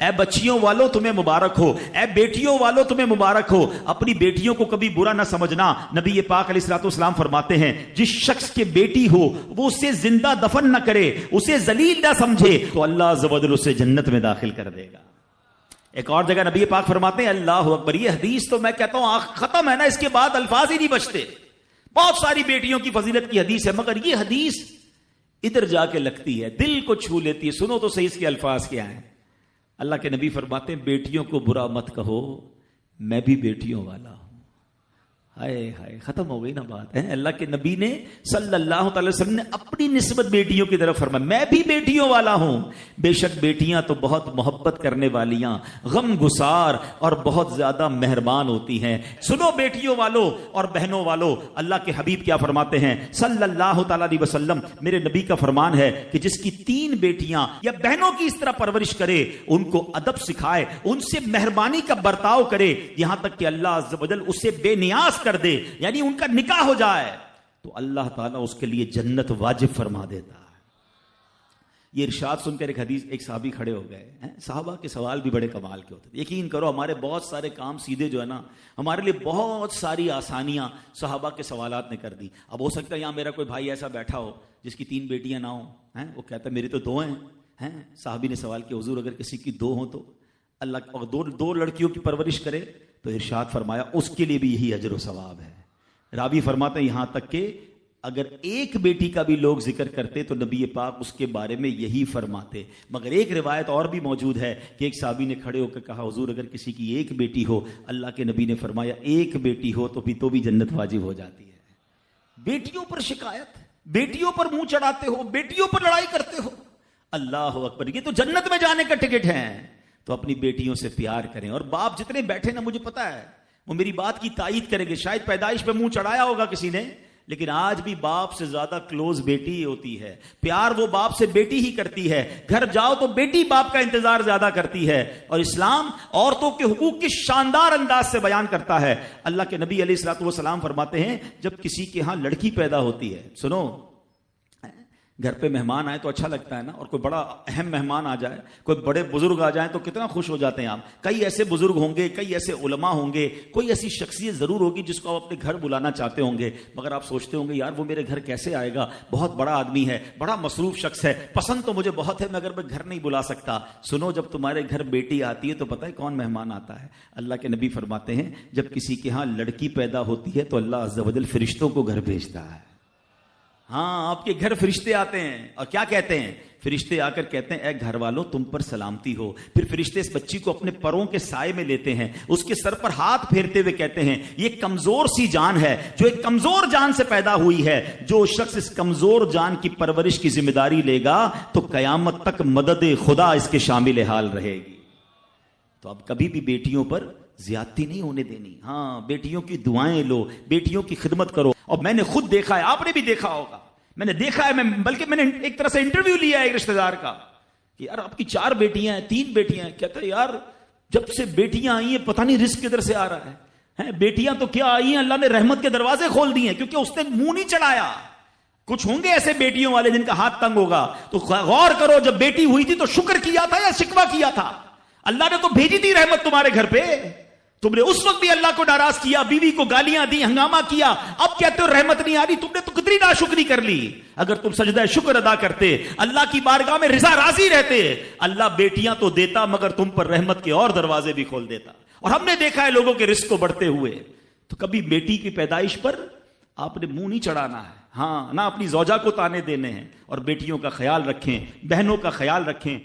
اے بچیوں والوں تمہیں مبارک ہو، اے بیٹیوں والوں تمہیں مبارک ہو۔ اپنی بیٹیوں کو کبھی برا نہ سمجھنا۔ نبی پاک علیہ الصلوۃ والسلام فرماتے ہیں جس شخص کے بیٹی ہو وہ اسے زندہ دفن نہ کرے، اسے ذلیل نہ سمجھے، تو اللہ عز و جل اسے جنت میں داخل کر دے گا۔ ایک اور جگہ نبی پاک فرماتے ہیں اللہ اکبر، یہ حدیث تو میں کہتا ہوں ختم ہے نا، اس کے بعد الفاظ ہی نہیں بچتے۔ بہت ساری بیٹیوں کی فضیلت کی حدیث ہے، مگر یہ حدیث ادھر جا کے لگتی ہے، دل کو چھو لیتی ہے۔ سنو تو صحیح اس کے الفاظ کیا ہیں۔ اللہ کے نبی فرماتے ہیں بیٹیوں کو برا مت کہو، میں بھی بیٹیوں والا ہوں۔ ہائے ہائے، ختم ہو گئی نا بات ہے۔ اللہ کے نبی نے صلی اللہ تعالی وسلم نے اپنی نسبت بیٹیوں کی طرف فرمایا میں بھی بیٹیوں والا ہوں۔ بے شک بیٹیاں تو بہت محبت کرنے والیاں، غم گسار اور بہت زیادہ مہربان ہوتی ہیں۔ سنو بیٹیوں والوں اور بہنوں والوں، اللہ کے حبیب کیا فرماتے ہیں صلی اللہ تعالی علیہ وسلم، میرے نبی کا فرمان ہے کہ جس کی 3 بیٹیاں یا بہنوں کی اس طرح پرورش کرے، ان کو ادب سکھائے، ان سے مہربانی کا برتاؤ کرے، یہاں تک کہ اللہ عز و جل اسے بے نیاز کر دے، یعنی ان کا نکاح ہو جائے، تو اللہ تعالیٰ اس کے لیے جنت واجب فرما دیتا ہے۔ یہ ارشاد سن کر ایک صحابی کھڑے ہو گئے ہیں۔ صحابہ کے سوال بھی بڑے کمال کے ہوتے ہیں۔ یقین کرو ہمارے بہت سارے کام سیدھے جو ہے نا، ہمارے لیے بہت ساری آسانیاں صحابہ کے سوالات نے کر دی۔ اب ہو سکتا ہے یہاں میرا کوئی بھائی ایسا بیٹھا ہو جس کی 3 بیٹیاں نہ ہوں، وہ کہتا ہے میری تو 2 ہیں۔ صحابی نے سوال کیا حضور اگر کسی کی 2 ہوں تو اللہ، اور 2 لڑکیوں کی پرورش کرے تو ارشاد فرمایا اس کے لیے بھی یہی اجر و ثواب ہے۔ راوی فرماتے ہیں یہاں تک کہ اگر ایک بیٹی کا بھی لوگ ذکر کرتے تو نبی پاک اس کے بارے میں یہی فرماتے۔ مگر ایک روایت اور بھی موجود ہے کہ ایک صحابی نے کھڑے ہو کر کہا حضور اگر کسی کی 1 بیٹی ہو، اللہ کے نبی نے فرمایا 1 بیٹی ہو تو بھی جنت واجب ہو جاتی ہے۔ بیٹیوں پر شکایت، بیٹیوں پر منہ چڑھاتے ہو، بیٹیوں پر لڑائی کرتے ہو، اللہ اکبر، یہ تو جنت میں جانے کا ٹکٹ ہے۔ تو اپنی بیٹیوں سے پیار کریں۔ اور باپ جتنے بیٹھے نا، مجھے پتا ہے وہ میری بات کی تائید کریں گے، شاید پیدائش پہ منہ چڑھایا ہوگا کسی نے، لیکن آج بھی باپ سے زیادہ کلوز بیٹی ہی ہوتی ہے۔ پیار وہ باپ سے بیٹی ہی کرتی ہے، گھر جاؤ تو بیٹی باپ کا انتظار زیادہ کرتی ہے۔ اور اسلام عورتوں کے حقوق کی شاندار انداز سے بیان کرتا ہے۔ اللہ کے نبی علیہ الصلوۃ والسلام فرماتے ہیں جب کسی کے ہاں لڑکی پیدا ہوتی ہے، سنو، گھر پہ مہمان آئے تو اچھا لگتا ہے نا، اور کوئی بڑا اہم مہمان آ جائے، کوئی بڑے بزرگ آ جائیں تو کتنا خوش ہو جاتے ہیں آپ۔ کئی ایسے بزرگ ہوں گے، کئی ایسے علماء ہوں گے، کوئی ایسی شخصیت ضرور ہوگی جس کو آپ اپنے گھر بلانا چاہتے ہوں گے، مگر آپ سوچتے ہوں گے یار وہ میرے گھر کیسے آئے گا، بہت بڑا آدمی ہے، بڑا مصروف شخص ہے، پسند تو مجھے بہت ہے مگر میں گھر نہیں بلا سکتا۔ سنو، جب تمہارے گھر بیٹی آتی ہے تو پتہ ہے کون مہمان آتا ہے؟ اللہ کے نبی فرماتے ہیں جب کسی کے ہاں لڑکی پیدا ہوتی ہے تو اللہ عز و جل فرشتوں کو گھر بھیجتا ہے۔ ہاں، آپ کے گھر فرشتے آتے ہیں اور کیا کہتے ہیں؟ فرشتے آ کر کہتے ہیں اے گھر والوں تم پر سلامتی ہو۔ پھر فرشتے اس بچی کو اپنے پروں کے سائے میں لیتے ہیں، اس کے سر پر ہاتھ پھیرتے ہوئے کہتے ہیں یہ کمزور سی جان ہے جو ایک کمزور جان سے پیدا ہوئی ہے، جو شخص اس کمزور جان کی پرورش کی ذمہ داری لے گا تو قیامت تک مدد خدا اس کے شامل حال رہے گی۔ تو اب کبھی بھی بیٹیوں پر زیادتی نہیں ہونے دینی۔ ہاں، بیٹیوں کی دعائیں لو، بیٹیوں کی خدمت کرو۔ اور میں نے خود دیکھا ہے، آپ نے بھی دیکھا ہوگا، میں نے دیکھا ہے، بلکہ میں نے ایک طرح سے انٹرویو لیا ہے ایک رشتہ دار کا کہ یار آپ کی 4 بیٹیاں ہیں، 3 بیٹیاں ہیں، کہتا ہے یار جب سے بیٹیاں آئی ہیں پتہ نہیں رزق کدھر سے آ رہا ہے۔ بیٹیاں تو کیا آئی ہیں، اللہ نے رحمت کے دروازے کھول دیے ہیں، کیونکہ اس نے منہ نہیں چڑھایا۔ کچھ ہوں گے ایسے بیٹیوں والے جن کا ہاتھ تنگ ہوگا، تو غور کرو جب بیٹی ہوئی تھی تو شکر کیا تھا یا شکوہ کیا تھا؟ اللہ نے تو بھیجی تھی رحمت تمہارے گھر پہ، تم نے اس وقت بھی اللہ کو ناراض کیا، بیوی کو گالیاں دی، ہنگامہ کیا، اب کہتے ہو رحمت نہیں آ رہی۔ تم نے تو کتنی ناشکری کر لی۔ اگر تم سجدہ شکر ادا کرتے، اللہ کی بارگاہ میں رضا راضی رہتے، اللہ بیٹیاں تو دیتا مگر تم پر رحمت کے اور دروازے بھی کھول دیتا۔ اور ہم نے دیکھا ہے لوگوں کے رزق کو بڑھتے ہوئے۔ تو کبھی بیٹی کی پیدائش پر آپ نے منہ نہیں چڑھانا ہے، ہاں، نہ اپنی زوجہ کو تانے دینے ہیں، اور بیٹیوں کا خیال رکھیں، بہنوں کا خیال رکھیں۔